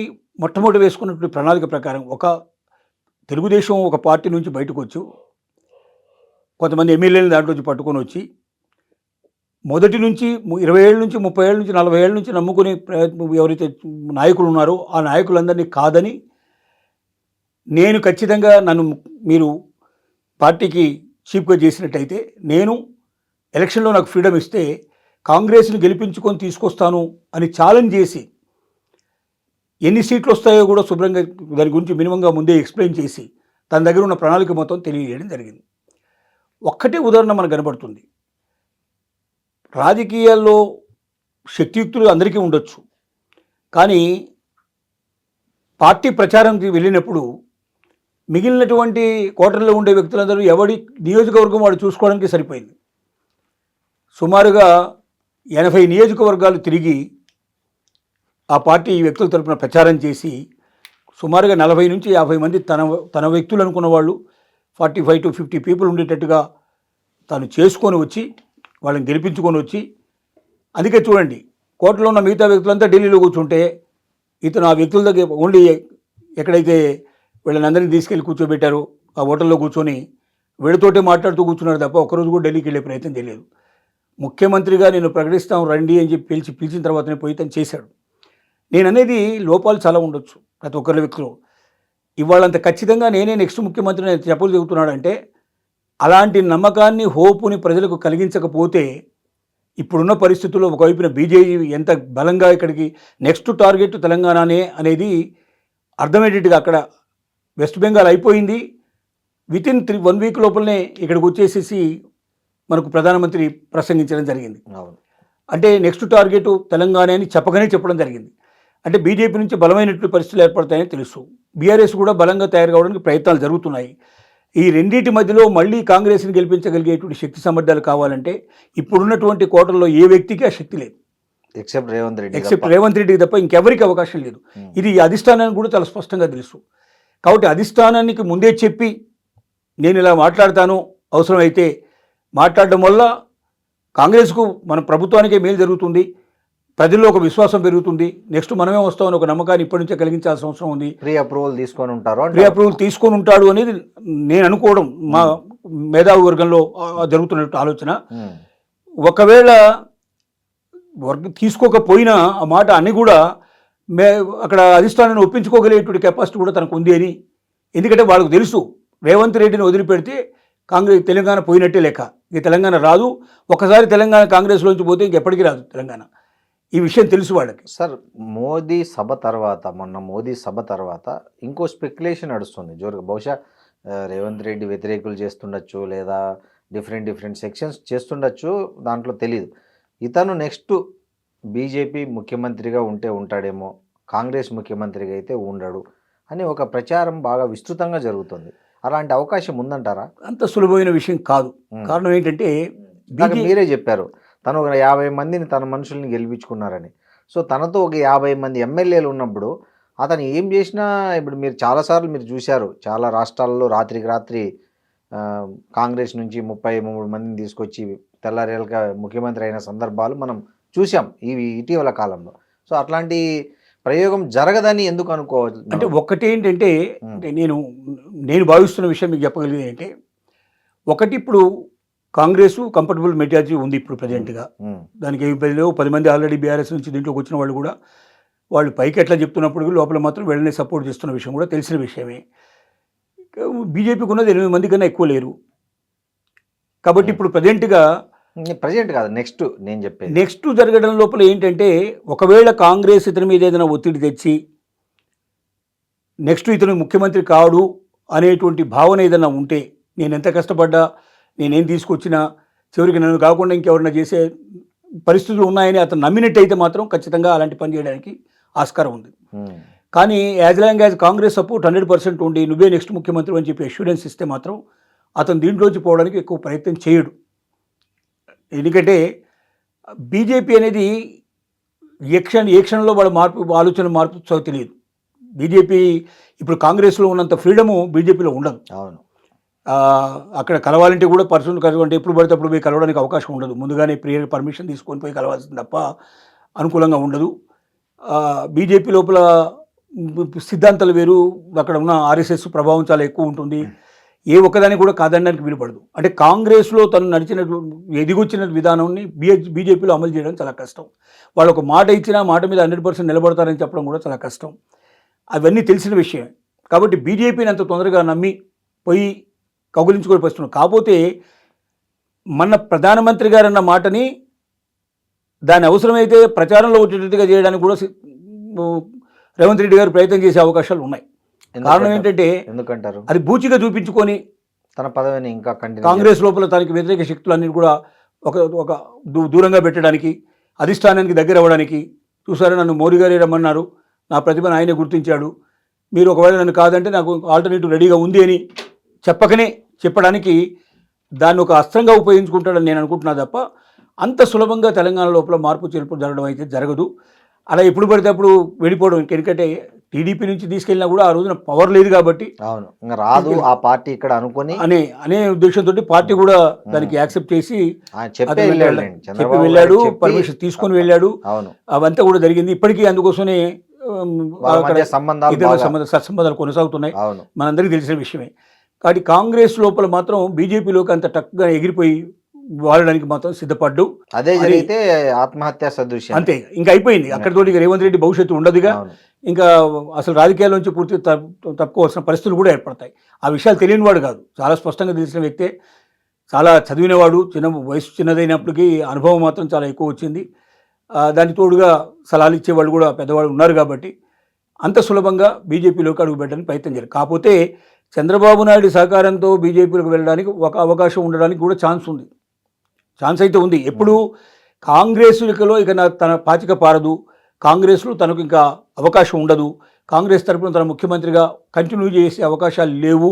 మొట్టమొదటి వేసుకున్నటువంటి ప్రణాళిక ప్రకారం ఒక తెలుగుదేశం ఒక పార్టీ నుంచి బయటకు వచ్చు కొంతమంది ఎమ్మెల్యేలను దాంట్లోంచి పట్టుకొని వచ్చి మొదటి నుంచి 20 ఏళ్ళ నుంచి 30 ఏళ్ళ నుంచి 40 ఏళ్ళ నుంచి నమ్ముకునే ఎవరైతే నాయకులు ఉన్నారో ఆ నాయకులందరినీ కాదని, నేను ఖచ్చితంగా నన్ను మీరు పార్టీకి చీఫ్గా చేసినట్టయితే నేను ఎలక్షన్లో నాకు ఫ్రీడమ్ ఇస్తే కాంగ్రెస్ని గెలిపించుకొని తీసుకొస్తాను అని ఛాలెంజ్ చేసి ఎన్ని సీట్లు వస్తాయో కూడా శుభ్రంగా దాని గురించి మినిమంగా ముందే ఎక్స్ప్లెయిన్ చేసి తన దగ్గర ఉన్న ప్రణాళిక మొత్తం తెలియజేయడం జరిగింది. ఒక్కటే ఉదాహరణ మనకు కనబడుతుంది. రాజకీయాల్లో శక్తియుక్తులు అందరికీ ఉండొచ్చు, కానీ పార్టీ ప్రచారంకి వెళ్ళినప్పుడు మిగిలినటువంటి కోటర్లో ఉండే వ్యక్తులందరూ ఎవడి నియోజకవర్గం వాడు చూసుకోవడానికి సరిపోయింది. సుమారుగా 80 నియోజకవర్గాలు తిరిగి ఆ పార్టీ వ్యక్తుల తరపున ప్రచారం చేసి సుమారుగా 40 నుంచి 50 మంది తన వ్యక్తులు అనుకున్న వాళ్ళు 45 to 50 పీపుల్ ఉండేటట్టుగా తాను చేసుకొని వచ్చి వాళ్ళని గెలిపించుకొని వచ్చి, అందుకే చూడండి కోర్టులో ఉన్న మిగతా వ్యక్తులంతా ఢిల్లీలో కూర్చుంటే ఇతను ఆ వ్యక్తుల దగ్గర ఓన్లీ ఎక్కడైతే వీళ్ళని అందరినీ తీసుకెళ్ళి కూర్చోబెట్టారో ఆ హోటల్లో కూర్చొని వీళ్ళతోటే మాట్లాడుతూ కూర్చున్నారు తప్ప ఒక్కరోజు కూడా ఢిల్లీకి వెళ్ళే ప్రయత్నం చేయలేదు. ముఖ్యమంత్రిగా నేను ప్రకటిస్తాం రండి అని చెప్పి పిలిచిన తర్వాతనే పోయి తను చేశాడు. నేను అనేది లోపాలు చాలా ఉండొచ్చు ప్రతి ఒక్కరి వ్యక్తిలో. ఇవాళంత ఖచ్చితంగా నేనే నెక్స్ట్ ముఖ్యమంత్రిని చెప్పులు చెబుతున్నాడంటే అలాంటి నమ్మకాన్ని, హోపుని ప్రజలకు కలిగించకపోతే ఇప్పుడున్న పరిస్థితుల్లో ఒకవైపున బీజేపీ ఎంత బలంగా ఇక్కడికి నెక్స్ట్ టార్గెట్ తెలంగాణనే అనేది అర్థమయ్యేటట్టుగా అక్కడ వెస్ట్ బెంగాల్ అయిపోయింది. వితిన్ 1 వీక్ లోపలనే ఇక్కడికి వచ్చేసేసి మనకు ప్రధానమంత్రి ప్రసంగించడం జరిగింది. అవును. అంటే నెక్స్ట్ టార్గెట్ తెలంగాణ అని చెప్పడం జరిగింది. అంటే బీజేపీ నుంచి బలమైనటువంటి పరిస్థితులు ఏర్పడతాయని తెలుసు. బీఆర్ఎస్ కూడా బలంగా తయారు కావడానికి ప్రయత్నాలు జరుగుతున్నాయి. ఈ రెండింటి మధ్యలో మళ్ళీ కాంగ్రెస్ని గెలిపించగలిగేటువంటి శక్తి సామర్థ్యాలు కావాలంటే ఇప్పుడున్నటువంటి కోటల్లో ఏ వ్యక్తికి ఆ శక్తి లేదు, ఎక్సెప్ట్ రేవంత్ రెడ్డికి తప్ప ఇంకెవరికి అవకాశం లేదు. ఇది అధిష్టానానికి కూడా చాలా స్పష్టంగా తెలుసు. కాబట్టి అధిష్టానానికి ముందే చెప్పి నేను ఇలా మాట్లాడతాను, అవసరమైతే మాట్లాడడం వల్ల కాంగ్రెస్కు మన ప్రభుత్వానికే మేలు జరుగుతుంది, ప్రజల్లో ఒక విశ్వాసం పెరుగుతుంది, నెక్స్ట్ మనమే వస్తామని ఒక నమ్మకాన్ని ఇప్పటి నుంచే కలిగించాల్సిన అవసరం ఉంది. ప్రీ అప్రూవల్ తీసుకొని ఉంటాడు అనేది నేను అనుకోవడం, మా మేధావి వర్గంలో జరుగుతున్నట్టు ఆలోచన. ఒకవేళ తీసుకోకపోయినా ఆ మాట అని కూడా అక్కడ అధిష్టానాన్ని ఒప్పించుకోగలిగేటువంటి కెపాసిటీ కూడా తనకు ఉంది అని. ఎందుకంటే వాళ్ళకు తెలుసు రేవంత్ రెడ్డిని వదిలిపెడితే తెలంగాణ పోయినట్టే లెక్క, ఇక తెలంగాణ రాదు. ఒకసారి తెలంగాణ కాంగ్రెస్లోంచి పోతే ఇంకెప్పటికీ రాదు తెలంగాణ. ఈ విషయం తెలుసు వాళ్ళకి. సార్, మొన్న మోదీ సభ తర్వాత ఇంకో స్పెక్యులేషన్ నడుస్తుంది జోరుగా. బహుశా రేవంత్ రెడ్డి వ్యతిరేకులు చేస్తుండొచ్చు, లేదా డిఫరెంట్ సెక్షన్స్ చేస్తుండొచ్చు, దాంట్లో తెలియదు. ఇతను నెక్స్ట్ బీజేపీ ముఖ్యమంత్రిగా ఉంటాడేమో, కాంగ్రెస్ ముఖ్యమంత్రిగా అయితే ఉండడు అని ఒక ప్రచారం బాగా విస్తృతంగా జరుగుతుంది. అలాంటి అవకాశం ఉందంటారా? అంత సులభమైన విషయం కాదు. కారణం ఏంటంటే మీరే చెప్పారు తను ఒక 50 మందిని తన మనుషుల్ని గెలిపించుకున్నారని. సో తనతో ఒక 50 మంది ఎమ్మెల్యేలు ఉన్నప్పుడు అతను ఏం చేసినా, ఇప్పుడు మీరు చాలాసార్లు మీరు చూశారు, చాలా రాష్ట్రాల్లో రాత్రికి రాత్రి కాంగ్రెస్ నుంచి 33 మందిని తీసుకొచ్చి తెల్లారేళ్ళగా ముఖ్యమంత్రి అయిన సందర్భాలు మనం చూసాం ఇటీవల కాలంలో. సో అట్లాంటి ప్రయోగం జరగదని ఎందుకు అనుకోవచ్చు? అంటే ఒక్కటేంటంటే నేను భావిస్తున్న విషయం మీకు చెప్పగలిగేది ఏంటంటే, ఒకటి ఇప్పుడు కాంగ్రెస్ కంఫర్టబుల్ మెజారిటీ ఉంది ఇప్పుడు ప్రజెంట్గా. దానికి ఏమి 10 మంది ఆల్రెడీ బీఆర్ఎస్ నుంచి దీంట్లోకి వచ్చిన వాళ్ళు కూడా వాళ్ళు పైకి ఎట్లా చెప్తున్నప్పుడు లోపల మాత్రం వెళ్ళని సపోర్ట్ చేస్తున్న విషయం కూడా తెలిసిన విషయమే. బీజేపీకి ఉన్నది 8 మంది కన్నా ఎక్కువ లేరు. కాబట్టి ఇప్పుడు ప్రజెంట్ కాదు, నెక్స్ట్ జరగడం లోపల ఏంటంటే, ఒకవేళ కాంగ్రెస్ ఇతని మీద ఏదైనా ఒత్తిడి తెచ్చి నెక్స్ట్ ఇతను ముఖ్యమంత్రి కాడు అనేటువంటి భావన ఏదైనా ఉంటే, నేను ఎంత కష్టపడ్డా, నేనేం తీసుకొచ్చినా చివరికి నన్ను కాకుండా ఇంకెవరైనా చేసే పరిస్థితులు ఉన్నాయని అతను నమ్మినట్టయితే మాత్రం ఖచ్చితంగా అలాంటి పని చేయడానికి ఆస్కారం ఉంది. కానీ as long as Congress support 100% ఉండి నువ్వే నెక్స్ట్ ముఖ్యమంత్రి అని చెప్పి అష్యూరెన్స్ ఇస్తే మాత్రం అతను దీంట్లోంచి పోవడానికి ఎక్కువ ప్రయత్నం చేయడు. ఎందుకంటే బీజేపీ అనేది ఏ క్షణంలో వాళ్ళ ఆలోచన మార్పు తెలియదు. బీజేపీ ఇప్పుడు కాంగ్రెస్లో ఉన్నంత ఫ్రీడము బీజేపీలో ఉండదు. అవును. అక్కడ కలవాలంటే కూడా పర్సనల్ కలవాలంటే ఎప్పుడు పడితే అప్పుడు పోయి కలవడానికి అవకాశం ఉండదు. ముందుగానే పర్మిషన్ తీసుకొని పోయి కలవాల్సింది తప్ప అనుకూలంగా ఉండదు. బీజేపీ లోపల సిద్ధాంతాలు వేరు, అక్కడ ఉన్న ఆర్ఎస్ఎస్ ప్రభావం చాలా ఎక్కువ ఉంటుంది. ఏ ఒక్కదానికి కూడా కాదనడానికి వీలుపడదు. అంటే కాంగ్రెస్లో తను ఎదిగొచ్చిన విధానాన్ని బీజేపీలో అమలు చేయడం చాలా కష్టం. వాళ్ళు ఒక మాట ఇచ్చినా మాట మీద 100% నిలబడతారని చెప్పడం కూడా చాలా కష్టం. అవన్నీ తెలిసిన విషయమే. కాబట్టి బీజేపీని అంత తొందరగా నమ్మి పోయి కౌగులించుకొని వస్తున్నారు. కాకపోతే మన ప్రధానమంత్రి గారు అన్న మాటని దాని అవసరమైతే ప్రచారంలో వచ్చేటట్టుగా చేయడానికి కూడా రేవంత్ రెడ్డి గారు ప్రయత్నం చేసే అవకాశాలు ఉన్నాయి. కారణం ఏంటంటే, ఎందుకంటారు, అది బూచిగా చూపించుకొని తన పదవిని ఇంకా కాంగ్రెస్ లోపల తనకి వ్యతిరేక శక్తులన్నీ కూడా ఒక దూరంగా పెట్టడానికి, అధిష్టానానికి దగ్గర అవ్వడానికి. చూసారా, నన్ను మోడీ గారే రమ్మన్నారు, నా ప్రతిభను ఆయనే గుర్తించాడు, మీరు ఒకవేళ నన్ను కాదంటే నాకు ఆల్టర్నేటివ్ రెడీగా ఉంది అని చెప్పడానికి దాన్ని ఒక అస్త్రంగా ఉపయోగించుకుంటాడని నేను అనుకుంటున్నా తప్ప అంత సులభంగా తెలంగాణ లోపల మార్పు చేర్పు జరగడం అయితే జరగదు. అలా ఎప్పుడు పడితే అప్పుడు వెళ్ళిపోవడం. ఎందుకంటే టీడీపీ నుంచి తీసుకెళ్ళినా కూడా ఆ రోజున పవర్ లేదు కాబట్టి రాదు ఆ పార్టీ ఇక్కడ అనుకుని అనే ఉద్దేశంతో పార్టీ కూడా దానికి యాక్సెప్ట్ చేసి చెప్పి వెళ్ళాడు, పర్మిషన్ తీసుకొని వెళ్ళాడు. అవంతా కూడా జరిగింది. ఇప్పటికీ అందుకోసమే సత్సంబంధాలు కొనసాగుతున్నాయి, మనందరికీ తెలిసిన విషయమే. కాబట్టి కాంగ్రెస్ లోపల మాత్రం బీజేపీలోకి అంత టక్గా ఎగిరిపోయి వాడడానికి మాత్రం సిద్ధపడ్డు. అదే జరిగితే ఆత్మహత్య సదృశ్యం, అంతే, ఇంకా అయిపోయింది. అక్కడితోటి రేవంత్ రెడ్డి భవిష్యత్తు ఉండదుగా. ఇంకా అసలు రాజకీయాల నుంచి పూర్తి తప్పుకోవాల్సిన పరిస్థితులు కూడా ఏర్పడతాయి. ఆ విషయాలు తెలియనివాడు కాదు, చాలా స్పష్టంగా తెలిసిన వ్యక్తే, చాలా చదివినవాడు, వయసు చిన్నదైనప్పటికీ అనుభవం మాత్రం చాలా ఎక్కువ వచ్చింది. దానికి తోడుగా సలహాలు ఇచ్చేవాళ్ళు కూడా పెద్దవాళ్ళు ఉన్నారు కాబట్టి అంత సులభంగా బీజేపీలోకి అడుగుపెట్టడానికి ప్రయత్నం చేయాలి. కాకపోతే చంద్రబాబు నాయుడు సహకారంతో బీజేపీలోకి వెళ్ళడానికి ఒక అవకాశం ఉండడానికి కూడా ఛాన్స్ ఉంది. ఛాన్స్ అయితే ఉంది. ఎప్పుడు కాంగ్రెస్లో ఇక తన పాచిక పారదు, కాంగ్రెస్లో తనకు ఇంకా అవకాశం ఉండదు, కాంగ్రెస్ తరపున తన ముఖ్యమంత్రిగా కంటిన్యూ చేసే అవకాశాలు లేవు,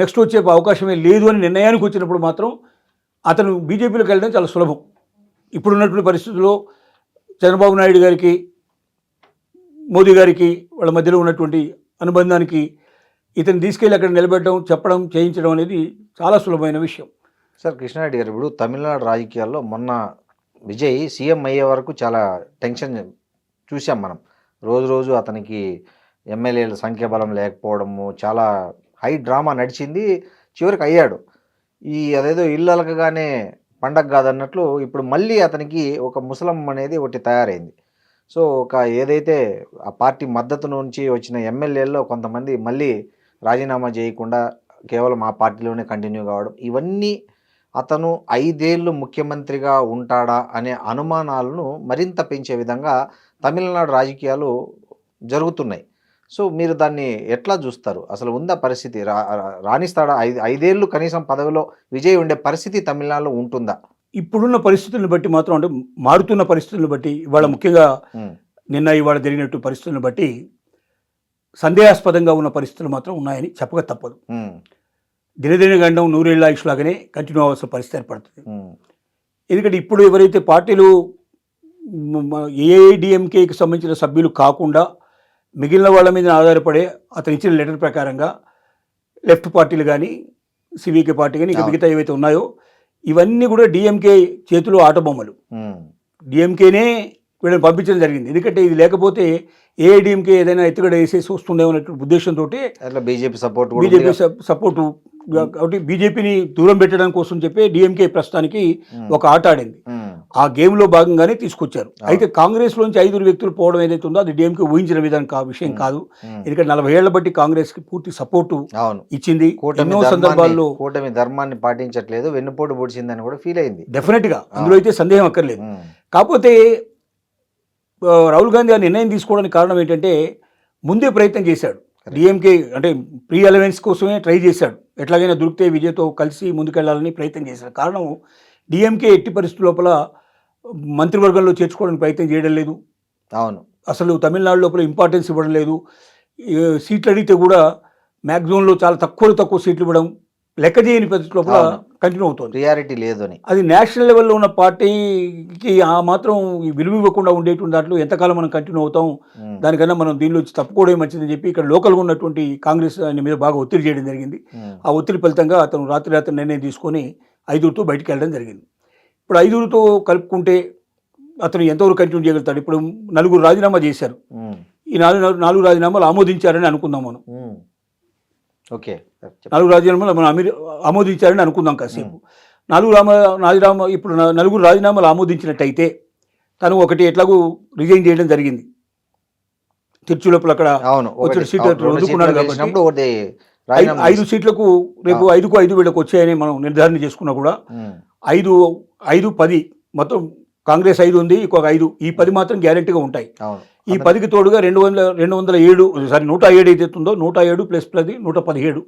నెక్స్ట్ వచ్చే అవకాశమే లేదు అని నిర్ణయానికి వచ్చినప్పుడు మాత్రం అతను బీజేపీలోకి వెళ్ళడం చాలా సులభం. ఇప్పుడున్నటువంటి పరిస్థితుల్లో చంద్రబాబు నాయుడు గారికి మోదీ గారికి వాళ్ళ మధ్యలో ఉన్నటువంటి అనుబంధానికి ఇతను తీసుకెళ్ళి అక్కడ నిలబెట్టడం, చెప్పడం, చేయించడం అనేది చాలా సులభమైన విషయం. సార్ కృష్ణారెడ్డి గారు, ఇప్పుడు తమిళనాడు రాజకీయాల్లో మొన్న విజయ్ సీఎం అయ్యే వరకు చాలా టెన్షన్ చూసాం మనం. రోజు రోజు అతనికి ఎమ్మెల్యేల సంఖ్యాబలం లేకపోవడము, చాలా హై డ్రామా నడిచింది. చివరికి అయ్యాడు. అదేదో ఇల్లు అలకగానే పండగ కాదన్నట్లు ఇప్పుడు మళ్ళీ అతనికి ఒక ముసలం అనేది ఒకటి తయారైంది. సో ఏదైతే ఆ పార్టీ మద్దతు నుంచి వచ్చిన ఎమ్మెల్యేల్లో కొంతమంది మళ్ళీ రాజీనామా చేయకుండా కేవలం ఆ పార్టీలోనే కంటిన్యూ కావడం, ఇవన్నీ అతను 5 ఏళ్ళు ముఖ్యమంత్రిగా ఉంటాడా అనే అనుమానాలను మరింత పెంచే విధంగా తమిళనాడు రాజకీయాలు జరుగుతున్నాయి. సో మీరు దాన్ని ఎట్లా చూస్తారు? అసలు ఉందా పరిస్థితి? రాణిస్తాడా? 5 ఏళ్ళు కనీసం పదవిలో విజయ్ ఉండే పరిస్థితి తమిళనాడులో ఉంటుందా? ఇప్పుడున్న పరిస్థితులను బట్టి మాత్రం, అంటే మారుతున్న పరిస్థితులను బట్టి, ఇవాళ ముఖ్యంగా నిన్న ఇవాళ జరిగినట్టు పరిస్థితులను బట్టి సందేహాస్పదంగా ఉన్న పరిస్థితులు మాత్రం ఉన్నాయని చెప్పక తప్పదు. దినదిన గండం 100 ఏళ్ల ఆయుష్ లాగానే కంటిన్యూ అవ్వాల్సిన పరిస్థితి ఏర్పడుతుంది. ఎందుకంటే ఇప్పుడు ఎవరైతే పార్టీలు ఏఐడిఎంకేకి సంబంధించిన సభ్యులు కాకుండా మిగిలిన వాళ్ళ మీద ఆధారపడే అతను ఇచ్చిన లెటర్ ప్రకారంగా లెఫ్ట్ పార్టీలు కానీ, సివికే పార్టీ కానీ, ఇక మిగతా ఏవైతే ఉన్నాయో ఇవన్నీ కూడా డిఎంకే చేతిలో ఆటబొమ్మలు. డిఎంకేనే వీళ్ళని పంపించడం జరిగింది. ఎందుకంటే ఇది లేకపోతే ఏఐడిఎంకే ఏదైనా ఎత్తుగడ వేసేసి వస్తుందేమో అనే ఉద్దేశంతో బీజేపీ సపోర్టు కాబట్టి బీజేపీని దూరం పెట్టడం కోసం చెప్పి డిఎంకే ప్రస్తుతానికి ఒక ఆట ఆడింది. ఆ గేమ్లో భాగంగానే తీసుకొచ్చారు. అయితే కాంగ్రెస్లోంచి 5 వ్యక్తులు పోవడం ఏదైతే ఉందో అది డిఎంకే ఊహించిన విషయం కాదు. ఎందుకంటే 40 ఏళ్ల బట్టి కాంగ్రెస్కి పూర్తి సపోర్టు ఇచ్చింది. ఎన్నో సందర్భాల్లో కూటమి ధర్మాన్ని పాటించట్లేదు, వెన్నుపోటు పొడిచిందని కూడా ఫీల్ అయింది. డెఫినెట్గా అందులో అయితే సందేహం అక్కర్లేదు. కాకపోతే రాహుల్ గాంధీ ఆ నిర్ణయం తీసుకోవడానికి కారణం ఏంటంటే ముందే ప్రయత్నం చేశాడు. డిఎంకే అంటే ప్రీ అలవెన్స్ కోసమే ట్రై చేశాడు. ఎట్లాగైనా దొరికితే విజయ్తో కలిసి ముందుకెళ్లాలని ప్రయత్నం చేశాడు. కారణం డిఎంకే ఎట్టి పరిస్థితుల లోపల మంత్రివర్గంలో చేర్చుకోవడానికి ప్రయత్నం చేయడం లేదు. అవును, అసలు తమిళనాడు లోపల ఇంపార్టెన్స్ ఇవ్వడం లేదు. సీట్లు అడిగితే కూడా మ్యాక్సిమంలో చాలా తక్కువ సీట్లు ఇవ్వడం, లెక్క చేయని పరిస్థితి లోపల కంటిన్యూ అవుతుంది. ప్రియారిటీ లేదు అని. అది నేషనల్ లెవెల్లో ఉన్న పార్టీకి ఆ మాత్రం విలువ ఇవ్వకుండా ఉండేటువంటి దాంట్లో ఎంతకాలం మనం కంటిన్యూ అవుతాం, దానికన్నా మనం దీనిలో వచ్చి తప్పుకోవడం మంచిదని చెప్పి ఇక్కడ లోకల్గా ఉన్నటువంటి కాంగ్రెస్ ఆయన మీద బాగా ఒత్తిడి చేయడం జరిగింది. ఆ ఒత్తిడి ఫలితంగా అతను రాత్రి నిర్ణయం తీసుకొని 5తో బయటికి వెళ్ళడం జరిగింది. ఇప్పుడు 5తో కలుపుకుంటే అతను ఎంతవరకు కంటిన్యూ చేయగలుగుతాడు? ఇప్పుడు 4 రాజీనామా చేశారు. ఈ 4 రాజీనామాలు ఆమోదించారని అనుకుందాం మనం. ఓకే, 4 రాజీనామాలు మనం ఆమోదించారని అనుకుందాం కాసేపు. 4 ఇప్పుడు 4 రాజీనామాలు ఆమోదించినట్టయితే తను ఒకటి ఎట్లాగూ రిజైన్ చేయడం జరిగింది. తిరుచి లోపల అక్కడ సీట్లు వదులుకున్నాడు కాబట్టి 5 సీట్లకు రేపు 5కు 5 వీళ్ళకి వచ్చాయని మనం నిర్ధారణ చేసుకున్నా కూడా 5, 10 మొత్తం కాంగ్రెస్ 5 ఉంది, ఇంకొక 5, ఈ 10 మాత్రం గ్యారెంటీగా ఉంటాయి. ఈ 10కి తోడుగా 107 అయితే ఉందో 107 ప్లస్ 10 117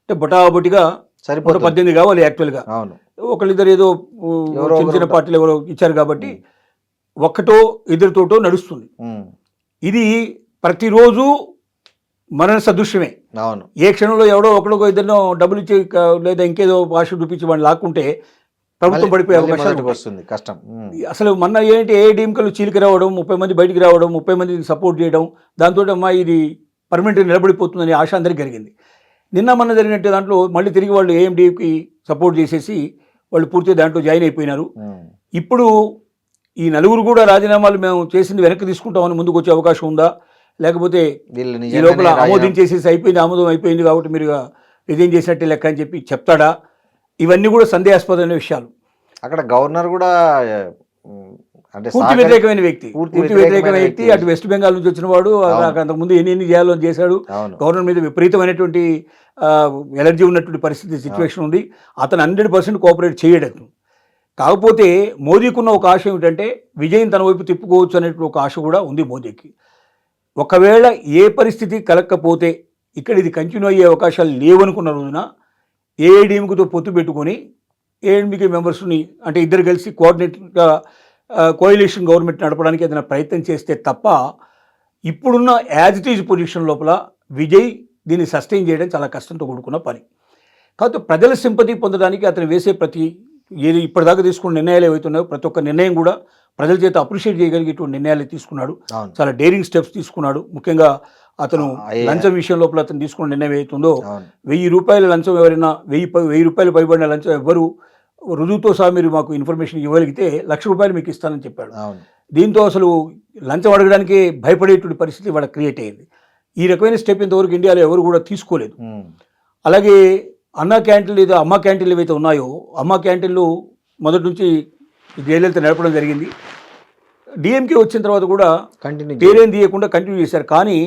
అంటే బొటాబొటిగా 118 కావాలి యాక్చువల్గా. ఒకళ్ళిద్దరు ఏదో చిన్న పార్టీలు ఎవరో ఇచ్చారు కాబట్టి 1 2 నడుస్తుంది. ఇది ప్రతిరోజు మన సదృశ్యమే. ఏ క్షణంలో ఎవడో ఒకరికో ఇద్దరినో డబ్బులు ఇచ్చి లేదా ఇంకేదో భాష చూపించి వాడిని లాక్కుంటే ప్రభుత్వం పడిపోయే అవకాశం వస్తుంది, కష్టం. అసలు మొన్న ఏంటి ఏఐడిఎంకేలు చీలికి రావడం, 30 మంది బయటికి రావడం, 30 మందిని సపోర్ట్ చేయడం, దాంతో అమ్మా ఇది పర్మనెంట్గా నిలబడిపోతుందని ఆశ అందరికీ కలిగింది. నిన్న మొన్న జరిగినట్టు దాంట్లో మళ్ళీ తిరిగి వాళ్ళు ఏఎండికి సపోర్ట్ చేసేసి వాళ్ళు పూర్తిగా దాంట్లో జాయిన్ అయిపోయినారు. ఇప్పుడు ఈ 4 కూడా రాజీనామాలు మేము చేసింది వెనక్కి తీసుకుంటామని ముందుకు వచ్చే అవకాశం ఉందా, లేకపోతే ఈ లోపల ఆమోదించేసేసి ఆమోదం అయిపోయింది కాబట్టి మీరు రిజైన్ చేసినట్టే లెక్క అని చెప్పి చెప్తాడా? ఇవన్నీ కూడా సందేహాస్పదమైన విషయాలు. అక్కడ గవర్నర్ కూడా అంటే పూర్తి వ్యతిరేకమైన వ్యక్తి, అటు వెస్ట్ బెంగాల్ నుంచి వచ్చిన వాడు, అంతకుముందు ఎన్ని చేయాలో చేశాడు. గవర్నర్ మీద విపరీతమైనటువంటి ఎలర్జీ ఉన్నటువంటి పరిస్థితి సిచ్యువేషన్ ఉంది. అతను 100% కోఆపరేట్ చేయడం. కాకపోతే మోదీకున్న ఒక ఆశ ఏమిటంటే విజయం తన వైపు తిప్పుకోవచ్చు అనేటువంటి ఒక ఆశ కూడా ఉంది మోదీకి. ఒకవేళ ఏ పరిస్థితి కలగకపోతే ఇక్కడ ఇది కంటిన్యూ అయ్యే అవకాశాలు లేవనుకున్న రోజున ఏఐడిఎంకేతో పొత్తు పెట్టుకొని ఏఎన్బికే మెంబర్స్ని అంటే ఇద్దరు కలిసి కోఆర్డినేట్గా కోయిలేషన్ గవర్నమెంట్ నడపడానికి ఏదైనా ప్రయత్నం చేస్తే తప్ప ఇప్పుడున్న యాజ్ ఇట్ ఈజ్ పొజిషన్ లోపల విజయ్ దీన్ని సస్టైన్ చేయడం చాలా కష్టంతో కూడుకున్న పని. కాబట్టి ప్రజల సింపతి పొందడానికి అతను వేసే ప్రతి ఏది ఇప్పటిదాకా తీసుకున్న నిర్ణయాలు ఏవైతున్నాయో ప్రతి ఒక్క నిర్ణయం కూడా ప్రజల చేత అప్రిషియేట్ చేయగలిగేటువంటి నిర్ణయాలు తీసుకున్నాడు. చాలా డేరింగ్ స్టెప్స్ తీసుకున్నాడు. ముఖ్యంగా అతను లంచం విషయం లోపల అతను తీసుకున్న నిర్ణయం ఏదైతుందో 1000 రూపాయల లంచం ఎవరైనా 1000 రూపాయలు పైబడిన లంచం ఎవ్వరు రుజువుతో సహా మీరు మాకు ఇన్ఫర్మేషన్ ఇవ్వగలిగితే 1,00,000 రూపాయలు మీకు ఇస్తానని చెప్పాడు. దీంతో అసలు లంచం అడగడానికి భయపడేటువంటి పరిస్థితి వాళ్ళ క్రియేట్ అయ్యింది. ఈ రకమైన స్టెప్ ఇంతవరకు ఇండియాలో ఎవరు కూడా తీసుకోలేదు. అలాగే అన్నా క్యాంటీన్లు ఏదో అమ్మ క్యాంటీన్లు ఏవైతే ఉన్నాయో అమ్మ క్యాంటీన్లు మొదటి నుంచి జయలలిత నడపడం జరిగింది. డిఎంకే వచ్చిన తర్వాత కూడా పేరేం తీయకుండా కంటిన్యూ చేశారు. కానీ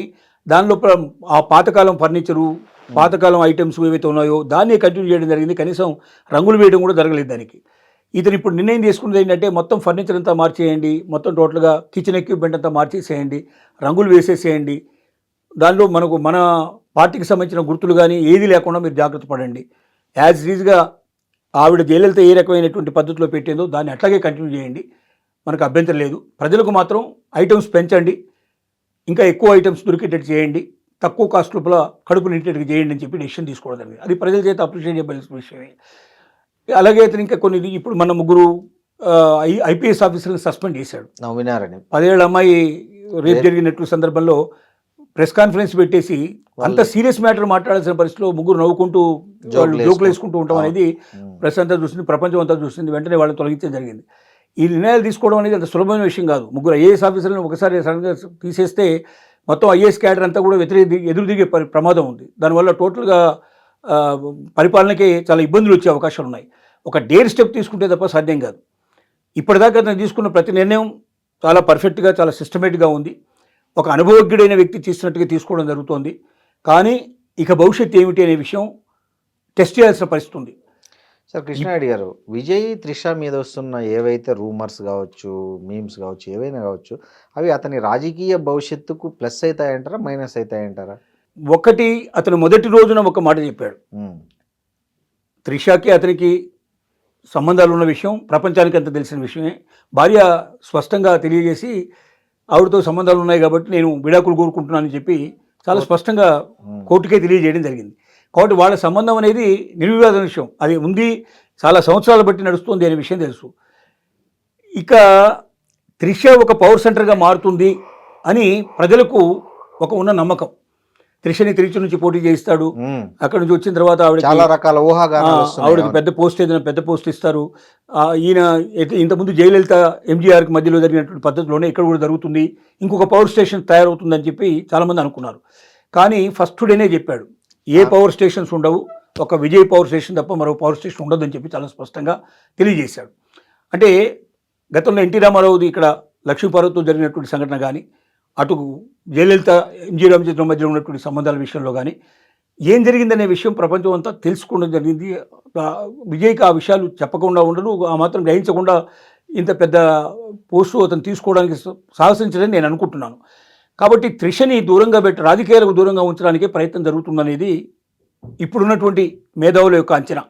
దాని లోపల ఆ పాతకాలం ఫర్నిచరు పాతకాలం ఐటమ్స్ ఏవైతే ఉన్నాయో దాన్నే కంటిన్యూ చేయడం జరిగింది. కనీసం రంగులు వేయడం కూడా జరగలేదు దానికి. ఇతను ఇప్పుడు నిర్ణయం తీసుకున్నది ఏంటంటే మొత్తం ఫర్నిచర్ అంతా మార్చేయండి, మొత్తం టోటల్గా కిచెన్ ఎక్విప్మెంట్ అంతా మార్చేసేయండి, రంగులు వేసేసేయండి, దానిలో మనకు మన పార్టీకి సంబంధించిన గుర్తులు కానీ ఏది లేకుండా మీరు జాగ్రత్త పడండి. యాజ్ ఈజ్గా ఆవిడ జయలలిత ఏ రకమైనటువంటి పద్ధతిలో పెట్టిందో దాన్ని అట్లాగే కంటిన్యూ చేయండి, మనకు అభ్యంతరం లేదు. ప్రజలకు మాత్రం ఐటమ్స్ పెంచండి, ఇంకా ఎక్కువ ఐటమ్స్ దొరికేటట్టు చేయండి, తక్కువ కాస్ట్ లోపల కడుపు నిండేటట్టు చేయండి అని చెప్పి డెసిషన్ తీసుకోవడం జరిగింది. అది ప్రజల చేత అప్రిషియేట్ చేయవలసిన విషయమే. అలాగే అతను ఇంకా కొన్ని ఇప్పుడు మన 3 ఐపీఎస్ ఆఫీసర్లను సస్పెండ్ చేశాడు. 10 ఏళ్ల అమ్మాయి రేపు జరిగినట్టు సందర్భంలో ప్రెస్ కాన్ఫరెన్స్ పెట్టేసి అంత సీరియస్ మ్యాటర్ మాట్లాడాల్సిన పరిస్థితిలో 3 నవ్వుకుంటూ వాళ్ళు జోకులు వేసుకుంటూ ఉంటాం అనేది ప్రెస్ అంతా చూసింది, ప్రపంచం అంతా చూసింది. వెంటనే వాళ్ళని తొలగించడం జరిగింది. ఈ నిర్ణయాలు తీసుకోవడం అనేది అంత సులభమైన విషయం కాదు. 3 ఐఏఎస్ ఆఫీసర్లను ఒకసారి సడన్గా తీసేస్తే మొత్తం ఐఏఎస్ క్యాడర్ అంతా కూడా ఎదురు దిగే ప్రమాదం ఉంది. దానివల్ల టోటల్గా పరిపాలనకే చాలా ఇబ్బందులు వచ్చే అవకాశాలు ఉన్నాయి. ఒక డేర్ స్టెప్ తీసుకుంటే తప్ప సాధ్యం కాదు. ఇప్పటిదాకా అతను తీసుకున్న ప్రతి నిర్ణయం చాలా పర్ఫెక్ట్గా చాలా సిస్టమేటిక్గా ఉంది. ఒక అనుభవజ్ఞుడైన వ్యక్తి తీసినట్టుగా తీసుకోవడం జరుగుతోంది. కానీ ఇక భవిష్యత్తు ఏమిటి అనే విషయం టెస్ట్ చేయాల్సిన పరిస్థితి ఉంది. సార్ కృష్ణారెడ్డి గారు, విజయ్ త్రిష మీద వస్తున్న ఏవైతే రూమర్స్ కావచ్చు, మీమ్స్ కావచ్చు, ఏవైనా కావచ్చు, అవి అతని రాజకీయ భవిష్యత్తుకు ప్లస్ అవుతాయంటారా మైనస్ అవుతాయంటారా? ఒకటి, అతను మొదటి రోజున ఒక మాట చెప్పాడు. త్రిషకి అతనికి సంబంధాలు ఉన్న విషయం ప్రపంచానికి అంత తెలిసిన విషయమే. భార్య స్పష్టంగా తెలియజేసి ఆవిడతో సంబంధాలు ఉన్నాయి కాబట్టి నేను విడాకులు కోరుకుంటున్నానని చెప్పి చాలా స్పష్టంగా కోర్టుకే తెలియజేయడం జరిగింది. కాబట్టి వాళ్ళ సంబంధం అనేది నిర్వివాద విషయం, అది ఉంది, చాలా సంవత్సరాలు బట్టి నడుస్తుంది అనే విషయం తెలుసు. ఇక త్రిష ఒక పవర్ సెంటర్గా మారుతుంది అని ప్రజలకు ఒక ఉన్న నమ్మకం. త్రిషని తిరుచి నుంచి పోటీ చేయిస్తాడు, అక్కడ నుంచి వచ్చిన తర్వాత చాలా రకాల ఆవిడకి పెద్ద పోస్ట్ ఏదైనా పెద్ద పోస్ట్ ఇస్తారు. ఈయన ఇంతకుముందు జయలలిత ఎంజీఆర్కి మధ్యలో జరిగినటువంటి పద్ధతిలోనే ఇక్కడ కూడా జరుగుతుంది, ఇంకొక పవర్ స్టేషన్ తయారవుతుందని చెప్పి చాలామంది అనుకున్నారు. కానీ ఫస్ట్ డేనే చెప్పాడు ఏ పవర్ స్టేషన్స్ ఉండవు, ఒక విజయ్ పవర్ స్టేషన్ తప్ప మరో పవర్ స్టేషన్ ఉండదని చెప్పి చాలా స్పష్టంగా తెలియజేశాడు. అంటే గతంలో ఎన్టీ రామారావుది ఇక్కడ లక్ష్మీపార్వతితో జరిగినటువంటి సంఘటన కానీ, అటు జయలలిత ఎంజీ రామచంద్రం మధ్య ఉన్నటువంటి సంబంధాల విషయంలో కానీ ఏం జరిగిందనే విషయం ప్రపంచం అంతా తెలుసుకోవడం జరిగింది. విజయ్కి ఆ విషయాలు చెప్పకుండా ఉండడు, ఆ మాత్రం గ్రహించకుండా ఇంత పెద్ద పోస్టు అతను తీసుకోవడానికి సాహసించదని నేను అనుకుంటున్నాను. కాబట్టి త్రిషని దూరంగా పెట్టి రాజకీయాలకు దూరంగా ఉంచడానికి ప్రయత్నం జరుగుతుందనేది ఇప్పుడున్నటువంటి మేధావుల యొక్క అంచనా.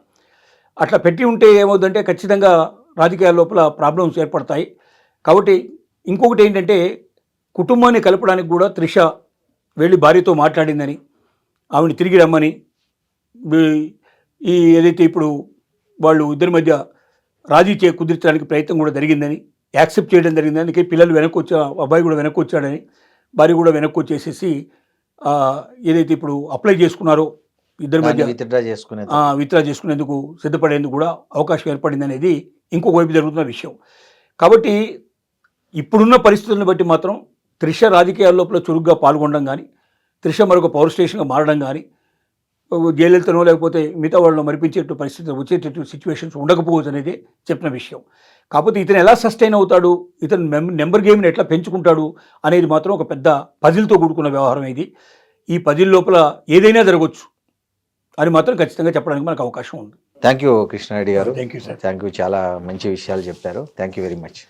అట్లా పెట్టి ఉంటే ఏమవుతుందంటే ఖచ్చితంగా రాజకీయాల లోపల ప్రాబ్లమ్స్ ఏర్పడతాయి. కాబట్టి ఇంకొకటి ఏంటంటే కుటుంబాన్ని కలపడానికి కూడా త్రిష వెళ్ళి భార్యతో మాట్లాడిందని, ఆవిడని తిరిగి రమ్మని, ఈ ఏదైతే ఇప్పుడు వాళ్ళు ఇద్దరి మధ్య రాజీ కుదిర్చడానికి ప్రయత్నం కూడా జరిగిందని యాక్సెప్ట్ చేయడం జరిగిందని, అందుకే పిల్లలు వెనక్కి వచ్చా, అబ్బాయి కూడా వెనక్కి వచ్చాడని, భార్య కూడా వెనక్కి వచ్చేసేసి ఏదైతే ఇప్పుడు అప్లై చేసుకున్నారో ఇద్దరి మధ్య విత్డ్రా చేసుకునేందుకు సిద్ధపడేందుకు కూడా అవకాశం ఏర్పడింది అనేది ఇంకొక వైపు జరుగుతున్న విషయం. కాబట్టి ఇప్పుడున్న పరిస్థితులను బట్టి మాత్రం త్రిష రాజకీయాల లోపల చురుగ్గా పాల్గొనడం కానీ, త్రిష మరొక పవర్ స్టేషన్గా మారడం కానీ, జయలలితనో లేకపోతే మిగతా వాళ్ళను మరిపించేట్టు పరిస్థితులు వచ్చేటట్టు సిచ్యువేషన్స్ ఉండకపోవచ్చు అనేది చెప్పిన విషయం. కాకపోతే ఇతను ఎలా సస్టైన్ అవుతాడు, ఇతను నెంబర్ గేమ్ని ఎట్లా పెంచుకుంటాడు అనేది మాత్రం ఒక పెద్ద పజిల్తో కూడుకున్న వ్యవహారం ఇది. ఈ పజిల్ లోపల ఏదైనా జరగవచ్చు అని మాత్రం ఖచ్చితంగా చెప్పడానికి మనకు అవకాశం ఉంది. థ్యాంక్ యూ కృష్ణారెడ్డి గారు. Thank you sir. Thank you, చాలా మంచి విషయాలు చెప్పారు. Thank you very much.